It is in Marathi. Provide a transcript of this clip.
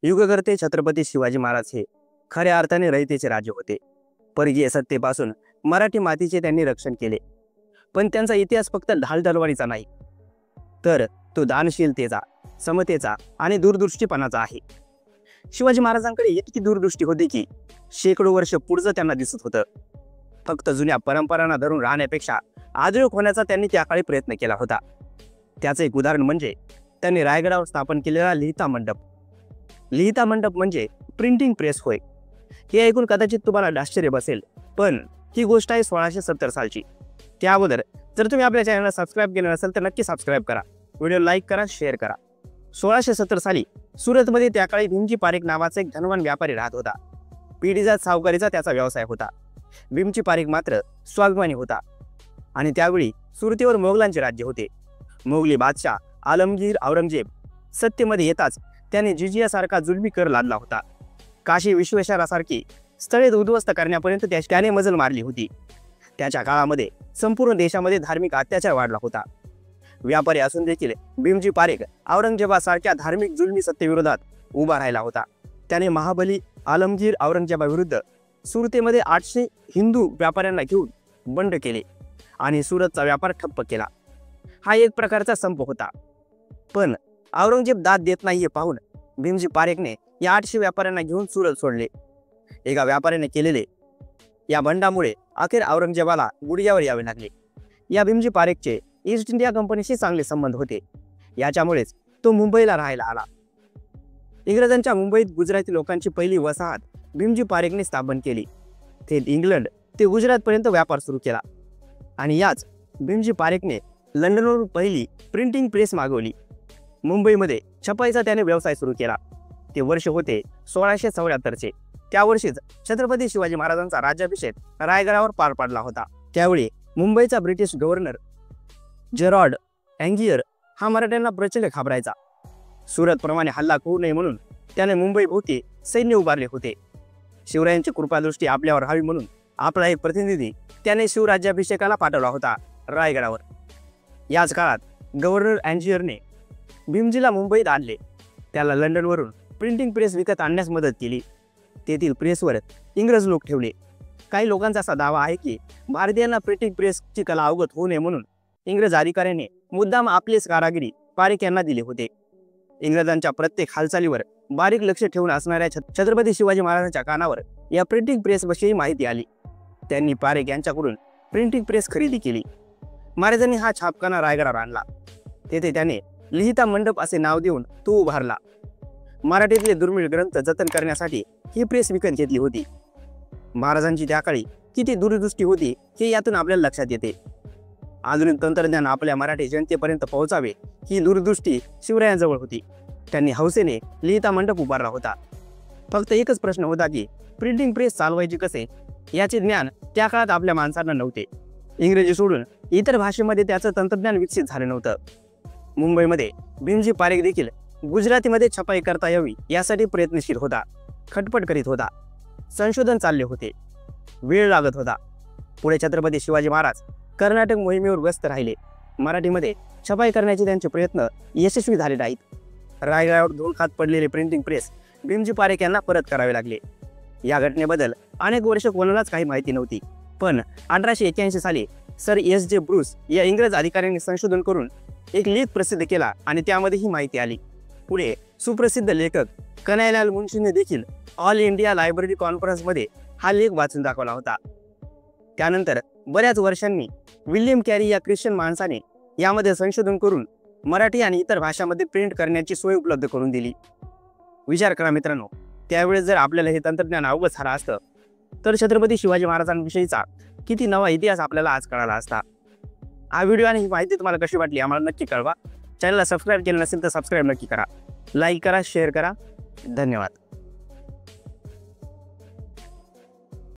युगकर्ते छत्रपती शिवाजी महाराज हे खऱ्या अर्थाने रयतेचे राजे होते। परकीय सत्तेपासून मराठी मातीचे त्यांनी रक्षण केले। पण त्यांचा इतिहास फक्त ढाल तलवारीचा नाही, तर तो दानशीलतेचा, समतेचा आणि दूरदृष्टीपणाचा आहे। शिवाजी महाराजांकडे इतकी दूरदृष्टी होती की शेकडो वर्ष पुढचं त्यांना दिसत होतं। फक्त जुन्या परंपरांना धरून राहण्यापेक्षा आधुनिक होण्याचा त्यांनी त्या काळी प्रयत्न केला होता। त्याचं एक उदाहरण म्हणजे त्यांनी रायगडावर स्थापन केलेला लिहिता मंडप। लिहिता मंडप म्हणजे प्रिंटिंग प्रेस होय। हे ऐकून कदाचित तुम्हाला आश्चर्य बसेल, पण ही गोष्ट आहे 1670 सालची। त्या अगोदर जर तुम्ही आपल्या चॅनलला सबस्क्राईब केलं नसेल तर नक्की सबस्क्राईब करा, व्हिडिओ लाईक करा, शेअर करा। 1670 साली सुरतमध्ये त्या काळी भीमजी पारेख नावाचा एक धनवान व्यापारी राहत होता। पिढीजात सावकारीचा त्याचा व्यवसाय होता। भीमजी पारेख मात्र स्वाभिमानी होता आणि त्यावेळी सुरतेवर मोगलांचे राज्य होते। मोगली बादशाह आलमगीर औरंगजेब सत्तेमध्ये येताच त्याने जिजियासारखा जुलमी कर लादला होता। काशी विश्वेश्वरासारखी स्थळे उद्ध्वस्त करण्यापर्यंत त्याने मजल मारली होती। त्याच्या काळामध्ये संपूर्ण देशामध्ये धार्मिक अत्याचार वाढला होता। व्यापारी असून देखील भीमजी पारेख औरंगजेबासारख्या धार्मिक जुलमी सत्तेविरोधात उभा राहिला होता। त्याने महाबली आलमगीर औरंगजेबाविरुद्ध सुरतेमध्ये 800 हिंदू व्यापाऱ्यांना घेऊन बंड केले आणि सुरतचा व्यापार ठप्प केला। हा एक प्रकारचा संप होता। पण औरंगजेब दाद देत नाही हे पाहून भीमजी पारेखने या 800 व्यापाऱ्यांना घेऊन सुरत सोडले। एका व्यापाऱ्याने केलेले या बंडामुळे अखेर औरंगजेबाला गुडघ्यावर यावे लागले। या भीमजी पारेखचे ईस्ट इंडिया कंपनीशी चांगले संबंध होते। याच्यामुळेच तो मुंबईला राहायला आला। इंग्रजांच्या मुंबईत गुजराती लोकांची पहिली वसाहत भीमजी पारेखने स्थापन केली। ते इंग्लंड ते गुजरातपर्यंत व्यापार सुरू केला आणि याच भीमजी पारेखने लंडनवरून पहिली प्रिंटिंग प्रेस मागवली। मुंबईमध्ये छपाईचा त्याने व्यवसाय सुरू केला। ते वर्ष होते 1674चे। त्या वर्षीच छत्रपती शिवाजी महाराजांचा राज्याभिषेक रायगडावर पार पडला होता। त्यावेळी मुंबईचा ब्रिटिश गव्हर्नर जेरॉर्ड अँगियर हा मराठ्यांना प्रचंड घाबरायचा। सुरतप्रमाणे हल्ला होऊ नये म्हणून त्याने मुंबईभोवती सैन्य उभारले होते। शिवरायांची कृपादृष्टी आपल्यावर राहावी म्हणून आपला एक प्रतिनिधी त्याने शिवराज्याभिषेकाला पाठवला होता रायगडावर। याच काळात गव्हर्नर अँजियरने भीमजीला मुंबईत आणले। त्याला लंडनवरून प्रिंटिंग प्रेस विकत आणण्यास मदत केली। तेथील प्रेसवर इंग्रज लोक ठेवले। काही लोकांचा असा दावा आहे की भारतीयांना प्रिंटिंग प्रेसची कला अवगत होऊ नये म्हणून इंग्रज अधिकाऱ्यांनी मुद्दाम आपलेच कारागिरी पारेख यांना दिले होते। इंग्रजांच्या प्रत्येक हालचालीवर बारीक लक्ष ठेवून असणाऱ्या छत्रपती शिवाजी महाराजांच्या कानावर या प्रिंटिंग प्रेसविषयी माहिती आली। त्यांनी पारेख यांच्याकडून प्रिंटिंग प्रेस खरेदी केली। महाराजांनी हा छापखाना रायगडावर आणला। तेथे त्याने लिहिता मंडप असे नाव देऊन तो उभारला। मराठीतले दुर्मिळ ग्रंथ जतन करण्यासाठी ही प्रेस विकत घेतली होती। महाराजांची त्या काळी किती दूरदृष्टी होती हे यातून आपल्याला लक्षात येते। आधुनिक तंत्रज्ञान आपल्या मराठी जनतेपर्यंत पोहोचावे ही दूरदृष्टी शिवरायांजवळ होती। त्यांनी हौसेने लिहिता मंडप उभारला होता। फक्त एकच प्रश्न होता की प्रिंटिंग प्रेस चालवायची कसे याचे ज्ञान त्या काळात आपल्या माणसांना नव्हते। इंग्रजी सोडून इतर भाषेमध्ये त्याचं तंत्रज्ञान विकसित झालं नव्हतं। मुंबईमध्ये भीमजी पारेख देखील गुजरातीमध्ये छपाई करता यावी यासाठी प्रयत्नशील होता, खटपट करीत होता। संशोधन चालले होते, वेळ लागत होता। पुढे छत्रपती शिवाजी महाराज कर्नाटक मोहिमेवर व्यस्त राहिले। मराठीमध्ये छपाई करण्याचे त्यांचे प्रयत्न यशस्वी झाले नाहीत। रायगडावर धूळ खात पडलेले प्रिंटिंग प्रेस भीमजी पारेख यांना परत करावे लागले। या घटनेबद्दल अनेक वर्ष कोणालाच काही माहिती नव्हती। पण 1881 साली सर एस.जे. ब्रूस या इंग्रज अधिकाऱ्यांनी संशोधन करून एक लेख प्रसिद्ध केला आणि त्यामध्ये ही माहिती आली। पुढे सुप्रसिद्ध लेखक कन्हैयालाल मुंशीने देखील ऑल इंडिया लायब्ररी कॉन्फरन्समध्ये हा लेख वाचून दाखवला होता। त्यानंतर बऱ्याच वर्षांनी विल्यम कॅरी या ख्रिश्चन माणसाने यामध्ये संशोधन करून मराठी आणि इतर भाषांमध्ये प्रिंट करण्याची सोय उपलब्ध करून दिली। विचार करा मित्रांनो, त्यावेळेस जर आपल्याला हे तंत्रज्ञान अवगत झालं असतं तर छत्रपती शिवाजी महाराजांविषयीचा किती नवा इतिहास आपल्याला आज कळाला असता। हा व्हिडिओ आणि ही माहिती तुम्हाला कशी वाटली आम्हाला नक्की कळवा। चॅनलला सबस्क्राईब केलं नसेल तर सबस्क्राईब नक्की करा, लाईक करा, शेअर करा। धन्यवाद।